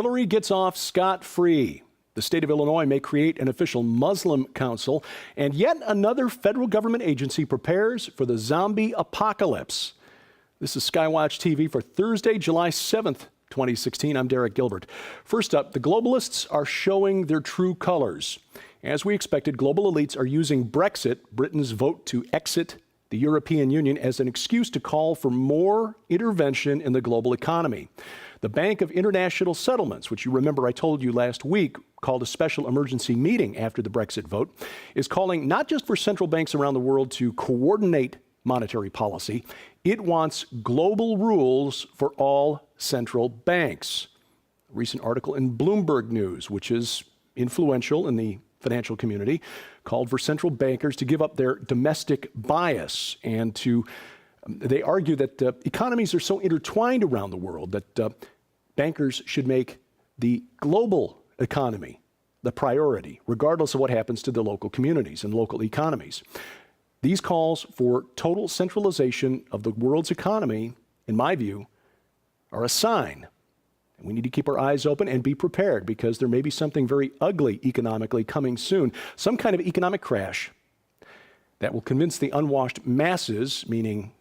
Hillary gets off scot-free. The state of Illinois may create an official Muslim council, and yet another federal government agency prepares for the zombie apocalypse. This is SkyWatchTV for Thursday, July 7th, 2016. I'm Derek Gilbert. First up, the globalists are showing their true colors. As we expected, global elites are using Brexit, Britain's vote to exit the European Union, as an excuse to call for more intervention in the global economy. The Bank of International Settlements, which you remember I told you last week called a special emergency meeting after the Brexit vote, is calling not just for central banks around the world to coordinate monetary policy, it wants global rules for all central banks. A recent article in Bloomberg News, which is influential in the financial community, called for central bankers to give up their domestic bias and they argue that economies are so intertwined around the world that bankers should make the global economy the priority, regardless of what happens to the local communities and local economies. These calls for total centralization of the world's economy, in my view, are a sign. We need to keep our eyes open and be prepared, because there may be something very ugly economically coming soon, some kind of economic crash that will convince the unwashed masses, meaning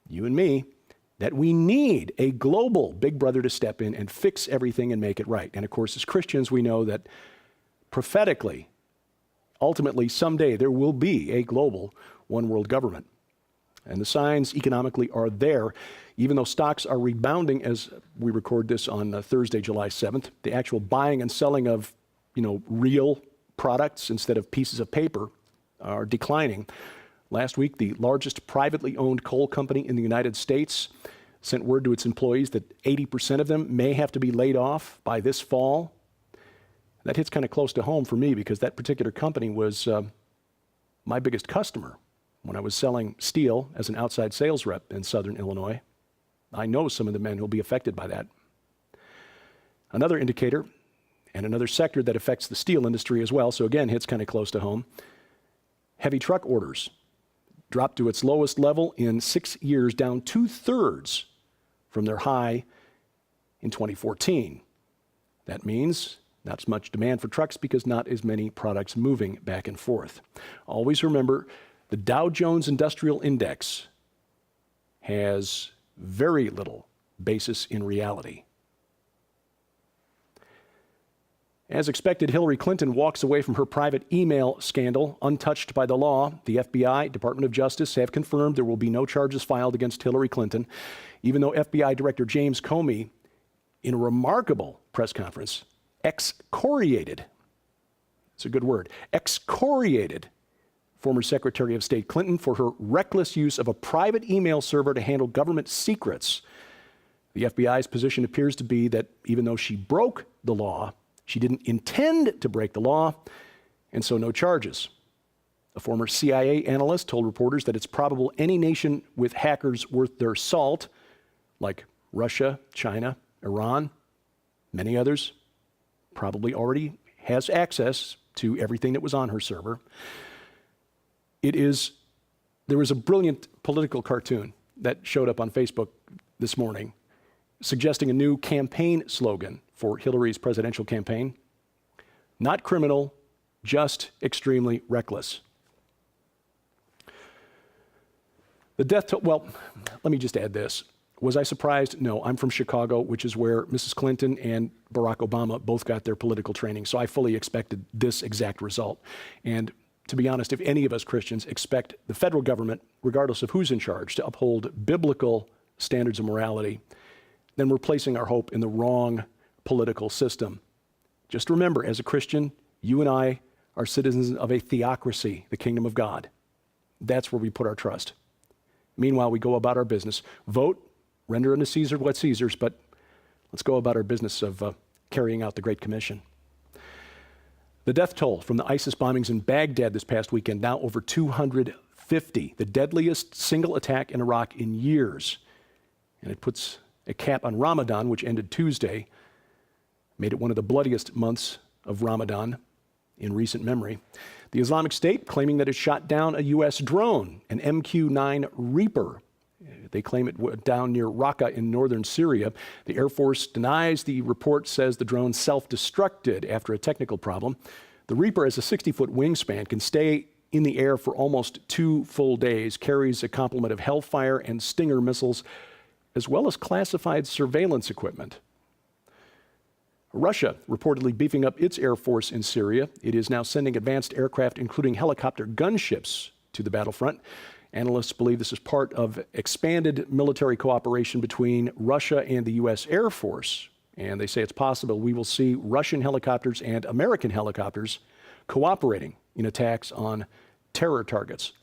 you and me, that we need a global big brother to step in and fix everything and make it right. And of course, as Christians, we know that prophetically, ultimately, someday there will be a global one world government. And the signs economically are there. Even though stocks are rebounding as we record this on Thursday, July 7th, the actual buying and selling of, real products instead of pieces of paper are declining. Last week, the largest privately owned coal company in the United States sent word to its employees that 80% of them may have to be laid off by this fall. That hits kind of close to home for me, because that particular company was my biggest customer when I was selling steel as an outside sales rep in Southern Illinois. I know some of the men who will be affected by that. Another indicator, and another sector that affects the steel industry as well, so again, hits kind of close to home. Heavy truck orders dropped to its lowest level in 6 years, down 2/3 from their high in 2014. That means not as much demand for trucks because not as many products moving back and forth. Always remember, the Dow Jones Industrial Index has very little basis in reality. As expected, Hillary Clinton walks away from her private email scandal untouched by the law. The FBI, Department of Justice, have confirmed there will be no charges filed against Hillary Clinton, even though FBI Director James Comey, in a remarkable press conference, excoriated, it's a good word, excoriated former Secretary of State Clinton for her reckless use of a private email server to handle government secrets. The FBI's position appears to be that even though she broke the law, she didn't intend to break the law, and so no charges. A former CIA analyst told reporters that it's probable any nation with hackers worth their salt, like Russia, China, Iran, many others, probably already has access to everything that was on her server. There was a brilliant political cartoon that showed up on Facebook this morning suggesting a new campaign slogan for Hillary's presidential campaign: not criminal, just extremely reckless. The death toll, well, let me just add this. Was I surprised? No, I'm from Chicago, which is where Mrs. Clinton and Barack Obama both got their political training, so I fully expected this exact result. And to be honest, if any of us Christians expect the federal government, regardless of who's in charge, to uphold biblical standards of morality, then we're placing our hope in the wrong political system. Just remember, as a Christian, you and I are citizens of a theocracy, the kingdom of God. That's where we put our trust. Meanwhile, we go about our business. Vote, render unto Caesar what's Caesar's, but let's go about our business of carrying out the Great Commission. The death toll from the ISIS bombings in Baghdad this past weekend, now over 250, the deadliest single attack in Iraq in years. And it puts a cap on Ramadan, which ended Tuesday, made it one of the bloodiest months of Ramadan in recent memory. The Islamic State claiming that it shot down a U.S. drone, an MQ-9 Reaper, They claim it went down near Raqqa in northern Syria. The Air Force denies. The report says the drone self-destructed after a technical problem. The Reaper has a 60-foot wingspan, can stay in the air for almost 2 full days, carries a complement of Hellfire and Stinger missiles, as well as classified surveillance equipment. Russia reportedly beefing up its air force in Syria. It is now sending advanced aircraft, including helicopter gunships, to the battlefront. Analysts believe this is part of expanded military cooperation between Russia and the U.S. Air Force. And they say it's possible we will see Russian helicopters and American helicopters cooperating in attacks on terror targets.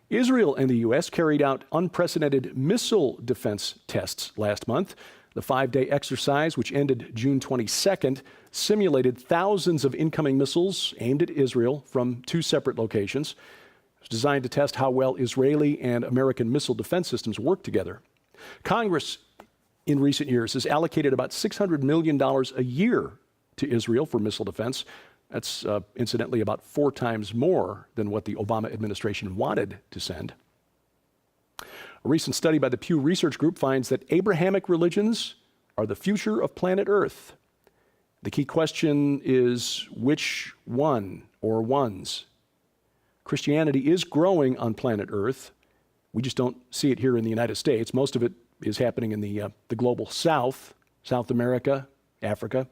Israel and the U.S. carried out unprecedented missile defense tests last month. The 5-day exercise, which ended June 22nd, simulated thousands of incoming missiles aimed at Israel from 2 separate locations. It was designed to test how well Israeli and American missile defense systems work together. Congress, in recent years, has allocated about $600 million a year to Israel for missile defense. That's incidentally about 4 times more than what the Obama administration wanted to send. A recent study by the Pew Research Group finds that Abrahamic religions are the future of planet Earth. The key question is which one or ones? Christianity is growing on planet Earth. We just don't see it here in the United States. Most of it is happening in the global South, South America, Africa.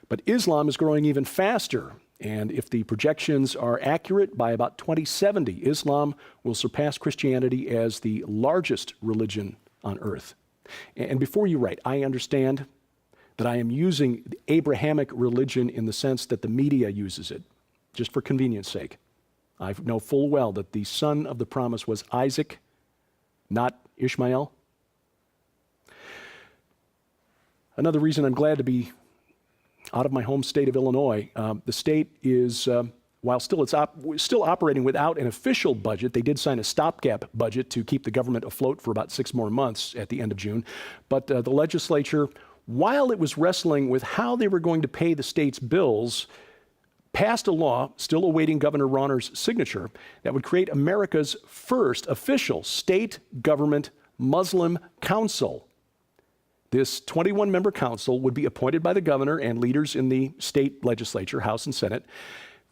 But Islam is growing even faster. And if the projections are accurate, by about 2070, Islam will surpass Christianity as the largest religion on earth. And before you write, I understand that I am using the Abrahamic religion in the sense that the media uses it, just for convenience sake. I know full well that the son of the promise was Isaac, not Ishmael. Another reason I'm glad to be out of my home state of Illinois. The state is, while still operating without an official budget, they did sign a stopgap budget to keep the government afloat for about 6 more months at the end of June. But the legislature, while it was wrestling with how they were going to pay the state's bills, passed a law, still awaiting Governor Rauner's signature, that would create America's first official state government Muslim council. This 21-member council would be appointed by the governor and leaders in the state legislature, House and Senate,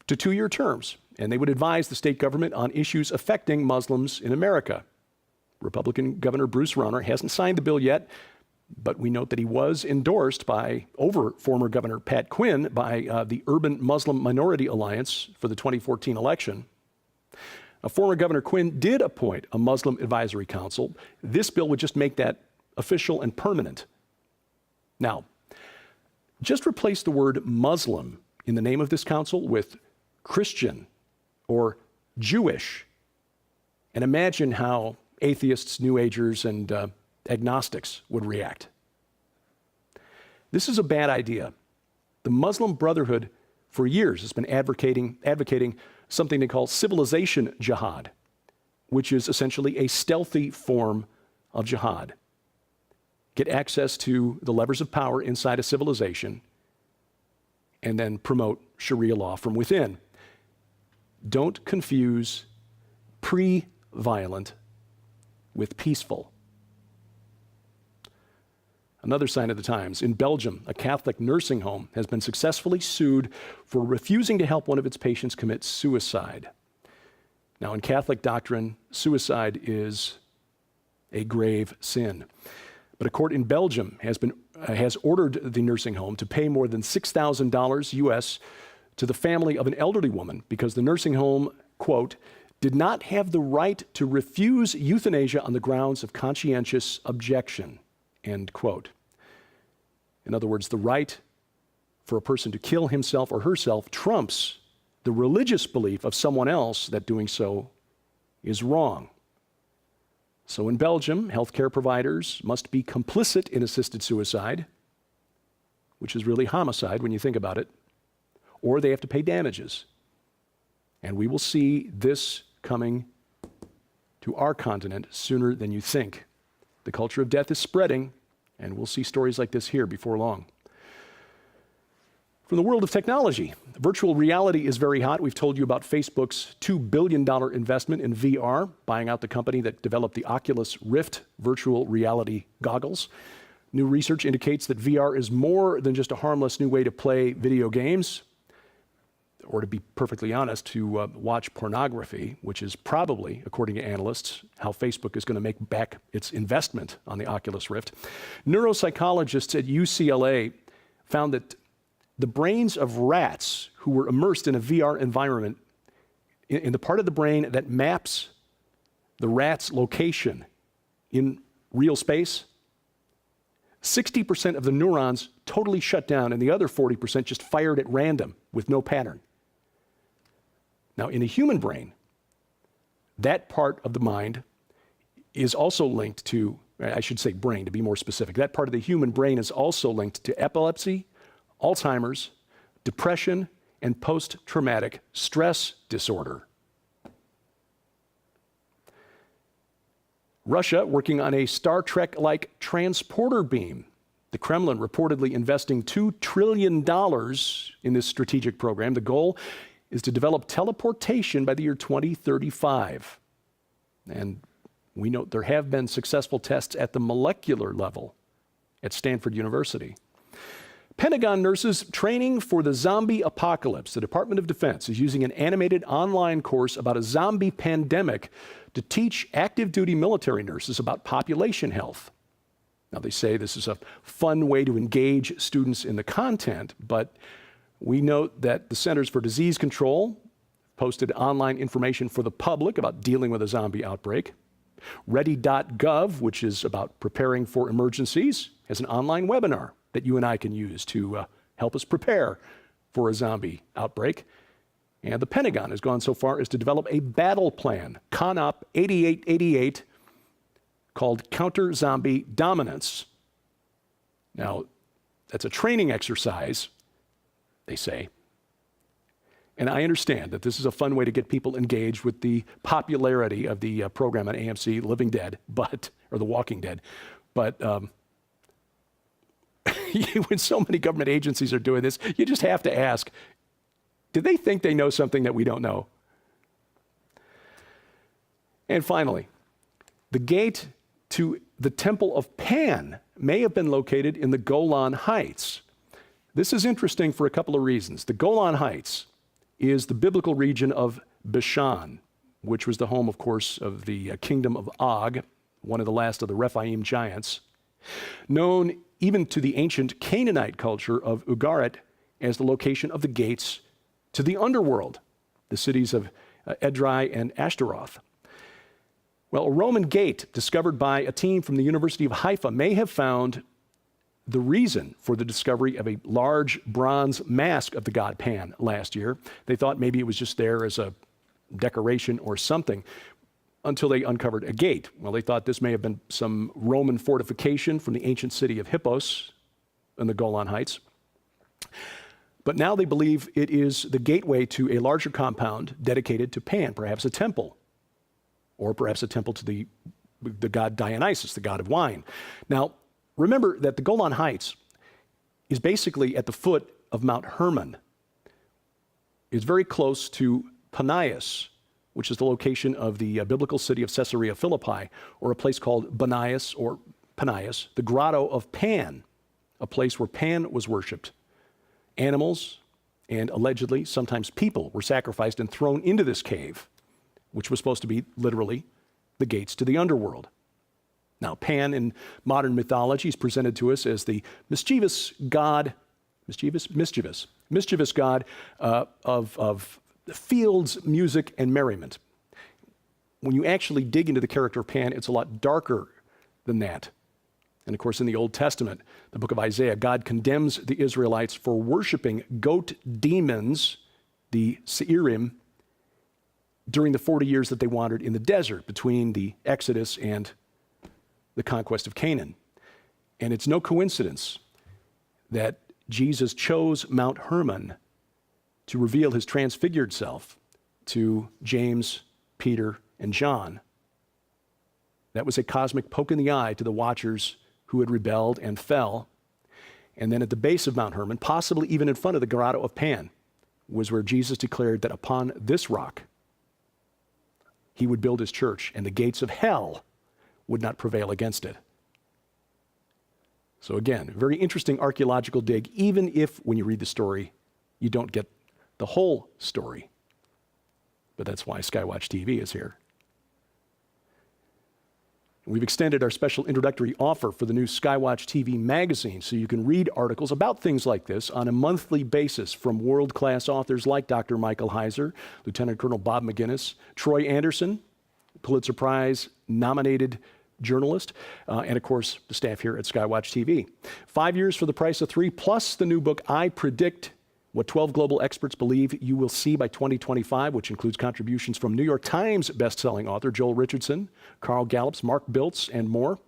to 2-year terms, and they would advise the state government on issues affecting Muslims in America. Republican Governor Bruce Rauner hasn't signed the bill yet, but we note that he was endorsed over former Governor Pat Quinn by the Urban Muslim Minority Alliance for the 2014 election. Former Governor Quinn did appoint a Muslim Advisory Council. This bill would just make that official and permanent. Now, just replace the word Muslim in the name of this council with Christian or Jewish, and imagine how atheists, New Agers, and agnostics would react. This is a bad idea. The Muslim Brotherhood for years has been advocating something they call civilization jihad, which is essentially a stealthy form of jihad. Get access to the levers of power inside a civilization, and then promote Sharia law from within. Don't confuse pre-violent with peaceful. Another sign of the times. In Belgium, a Catholic nursing home has been successfully sued for refusing to help one of its patients commit suicide. Now, in Catholic doctrine, suicide is a grave sin. But a court in Belgium has ordered the nursing home to pay more than $6,000 US to the family of an elderly woman because the nursing home, quote, did not have the right to refuse euthanasia on the grounds of conscientious objection, end quote. In other words, the right for a person to kill himself or herself trumps the religious belief of someone else that doing so is wrong. So in Belgium, healthcare providers must be complicit in assisted suicide, which is really homicide when you think about it, or they have to pay damages. And we will see this coming to our continent sooner than you think. The culture of death is spreading, and we'll see stories like this here before long. From the world of technology, virtual reality is very hot. We've told you about Facebook's $2 billion investment in VR, buying out the company that developed the Oculus Rift virtual reality goggles. New research indicates that VR is more than just a harmless new way to play video games, or to be perfectly honest, to watch pornography, which is probably, according to analysts, how Facebook is going to make back its investment on the Oculus Rift. Neuropsychologists at UCLA found that the brains of rats who were immersed in a VR environment, in the part of the brain that maps the rat's location in real space, 60% of the neurons totally shut down, and the other 40% just fired at random with no pattern. Now, in a human brain, that part of the mind is also linked to, I should say brain to be more specific, that part of the human brain is also linked to epilepsy, Alzheimer's, depression, and post-traumatic stress disorder. Russia working on a Star Trek-like transporter beam. The Kremlin reportedly investing $2 trillion in this strategic program. The goal is to develop teleportation by the year 2035. And we note there have been successful tests at the molecular level at Stanford University. Pentagon nurses training for the zombie apocalypse. The Department of Defense is using an animated online course about a zombie pandemic to teach active duty military nurses about population health. Now, they say this is a fun way to engage students in the content, but we note that the Centers for Disease Control posted online information for the public about dealing with a zombie outbreak. Ready.gov, which is about preparing for emergencies, has an online webinar that you and I can use to help us prepare for a zombie outbreak. And the Pentagon has gone so far as to develop a battle plan, CONOP 8888, called Counter Zombie Dominance. Now, that's a training exercise, they say. And I understand that this is a fun way to get people engaged with the popularity of the program on AMC, Living Dead, or The Walking Dead. But when so many government agencies are doing this, you just have to ask, do they think they know something that we don't know? And finally, the gate to the Temple of Pan may have been located in the Golan Heights. This is interesting for a couple of reasons. The Golan Heights is the biblical region of Bashan, which was the home, of course, of the kingdom of Og, one of the last of the Rephaim giants, known even to the ancient Canaanite culture of Ugarit as the location of the gates to the underworld, the cities of Edrei and Ashtaroth. Well, a Roman gate discovered by a team from the University of Haifa may have found the reason for the discovery of a large bronze mask of the god Pan last year. They thought maybe it was just there as a decoration or something until they uncovered a gate. Well, they thought this may have been some Roman fortification from the ancient city of Hippos in the Golan Heights. But now they believe it is the gateway to a larger compound dedicated to Pan, perhaps a temple, or perhaps a temple to the god Dionysus, the god of wine. Now, remember that the Golan Heights is basically at the foot of Mount Hermon. It's very close to Panias, which is the location of the biblical city of Caesarea Philippi, or a place called Banias or Panias, the grotto of Pan, a place where Pan was worshipped. Animals and allegedly sometimes people were sacrificed and thrown into this cave, which was supposed to be literally the gates to the underworld. Now, Pan in modern mythology is presented to us as the mischievous god, mischievous god of fields, music, and merriment. When you actually dig into the character of Pan, it's a lot darker than that. And of course, in the Old Testament, the book of Isaiah, God condemns the Israelites for worshiping goat demons, the Seirim, during the 40 years that they wandered in the desert between the Exodus and the conquest of Canaan. And it's no coincidence that Jesus chose Mount Hermon to reveal his transfigured self to James, Peter, and John. That was a cosmic poke in the eye to the watchers who had rebelled and fell. And then at the base of Mount Hermon, possibly even in front of the Grotto of Pan, was where Jesus declared that upon this rock, he would build his church, and the gates of hell would not prevail against it. So again, very interesting archaeological dig, even if, when you read the story, you don't get the whole story. But that's why SkyWatch TV is here. We've extended our special introductory offer for the new SkyWatch TV magazine, so you can read articles about things like this on a monthly basis from world-class authors like Dr. Michael Heiser, Lieutenant Colonel Bob McGinnis, Troy Anderson, Pulitzer Prize nominated journalist, and of course, the staff here at SkyWatch TV. 5 years for the price of 3, plus the new book, I Predict What 12 Global Experts Believe You Will See by 2025, which includes contributions from New York Times bestselling author Joel Richardson, Carl Gallups, Mark Biltz, and more.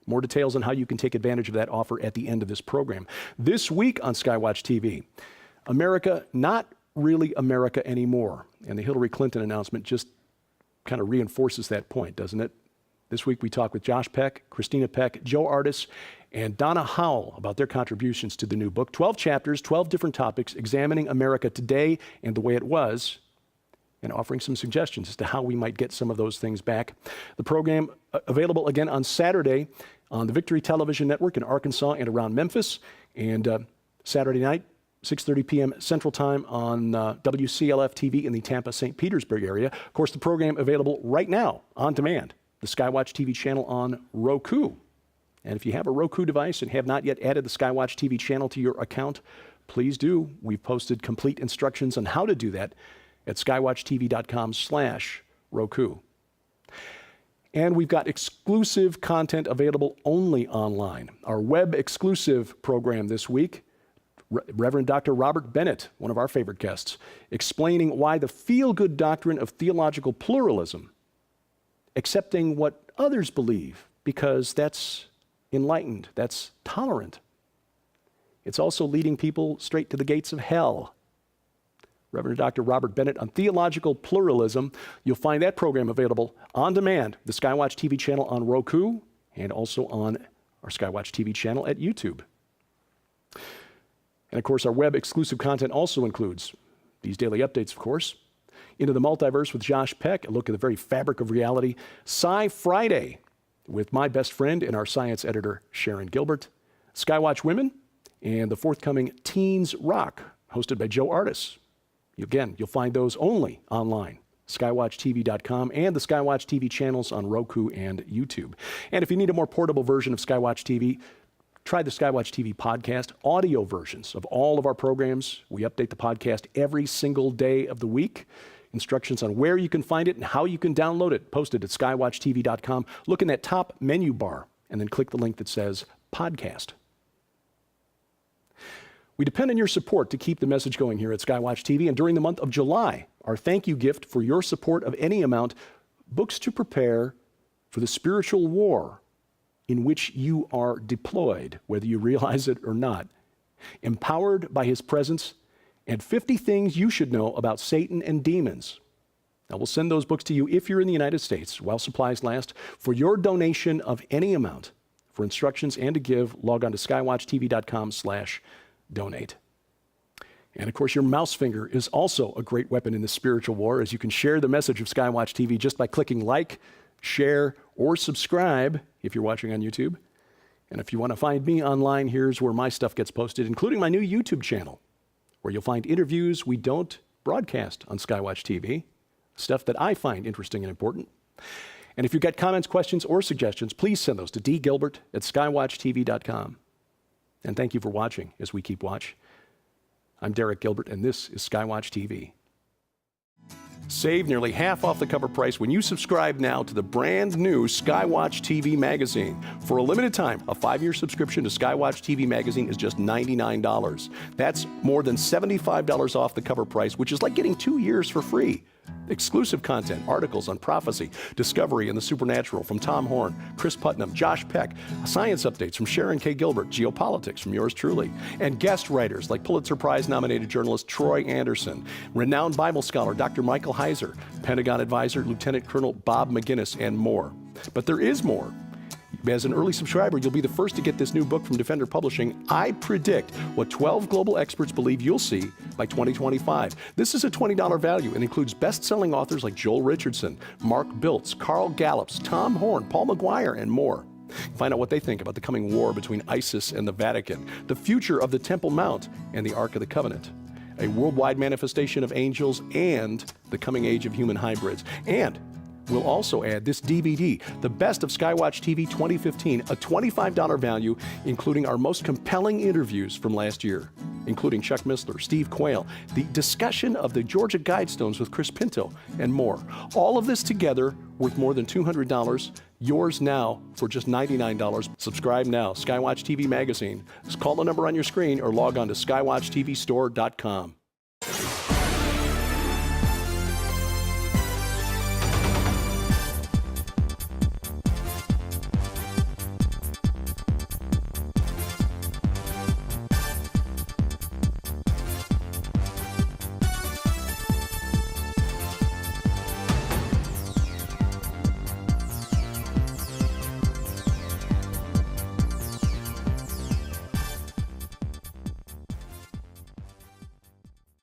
More details on how you can take advantage of that offer at the end of this program. This week on SkyWatch TV, America not really America anymore. And the Hillary Clinton announcement just kind of reinforces that point, doesn't it? This week we talk with Josh Peck, Christina Peck, Joe Artis, and Donna Howell about their contributions to the new book. 12 chapters, 12 different topics, examining America today and the way it was, and offering some suggestions as to how we might get some of those things back. The program available again on Saturday on the Victory Television Network in Arkansas and around Memphis, and Saturday night, 6:30 p.m. Central Time on WCLF TV in the Tampa, St. Petersburg area. Of course, the program available right now on demand, the SkyWatch TV channel on Roku. And if you have a Roku device and have not yet added the SkyWatch TV channel to your account, please do. We've posted complete instructions on how to do that at skywatchtv.com/Roku. And we've got exclusive content available only online. Our web exclusive program this week, Reverend Dr. Robert Bennett, one of our favorite guests, explaining why the feel-good doctrine of theological pluralism, accepting what others believe, because that's enlightened, that's tolerant. It's also leading people straight to the gates of hell. Reverend Dr. Robert Bennett on theological pluralism. You'll find that program available on demand, the SkyWatch TV channel on Roku, and also on our SkyWatch TV channel at YouTube. And of course, our web exclusive content also includes these daily updates, of course, Into the Multiverse with Josh Peck, a look at the very fabric of reality, Sci Friday with my best friend and our science editor, Sharon Gilbert, SkyWatch Women, and the forthcoming Teens Rock, hosted by Joe Artis. Again, you'll find those only online, skywatchtv.com, and the SkyWatch TV channels on Roku and YouTube. And if you need a more portable version of SkyWatch TV, try the SkyWatch TV podcast, audio versions of all of our programs. We update the podcast every single day of the week. Instructions on where you can find it and how you can download it posted at skywatchtv.com. Look in that top menu bar and then click the link that says podcast. We depend on your support to keep the message going here at SkyWatch TV, and during the month of July, our thank you gift for your support of any amount, books to prepare for the spiritual war in which you are deployed, whether you realize it or not, empowered by his presence, and 50 things you should know about Satan and demons. Now, we'll send those books to you if you're in the United States while supplies last for your donation of any amount. For instructions and to give, log on to skywatchtv.com/donate. And of course, your mouse finger is also a great weapon in the spiritual war, as you can share the message of SkyWatch TV just by clicking like, share, or subscribe if you're watching on YouTube. And if you want to find me online, here's where my stuff gets posted, including my new YouTube channel, where you'll find interviews we don't broadcast on SkyWatch TV, stuff that I find interesting and important. And if you've got comments, questions, or suggestions, please send those to dgilbert@skywatchtv.com. And thank you for watching as we keep watch. I'm Derek Gilbert, and this is SkyWatch TV. Save nearly half off the cover price when you subscribe now to the brand new SkyWatch TV magazine. For a limited time, a 5-year subscription to SkyWatch TV magazine is just $99. That's more than $75 off the cover price, which is like getting 2 years for free. Exclusive content, articles on prophecy, discovery, and the supernatural from Tom Horn, Chris Putnam, Josh Peck, science updates from Sharon K. Gilbert, geopolitics from yours truly, and guest writers like Pulitzer Prize nominated journalist Troy Anderson, renowned Bible scholar Dr. Michael Heiser, Pentagon advisor Lieutenant Colonel Bob McGinnis, and more. But there is more. As an early subscriber, you'll be the first to get this new book from Defender Publishing. I predict what 12 global experts believe you'll see by 2025. This is a $20 value and includes best-selling authors like Joel Richardson, Mark Biltz, Carl Gallups, Tom Horn, Paul McGuire, and more. Find out what they think about the coming war between ISIS and the Vatican, the future of the Temple Mount and the Ark of the Covenant, a worldwide manifestation of angels, and the coming age of human hybrids. And we'll also add this DVD, The Best of SkyWatch TV 2015, a $25 value, including our most compelling interviews from last year, including Chuck Missler, Steve Quayle, the discussion of the Georgia Guidestones with Chris Pinto, and more. All of this together worth more than $200. Yours now for just $99. Subscribe now. SkyWatch TV Magazine. Just call the number on your screen or log on to skywatchtvstore.com.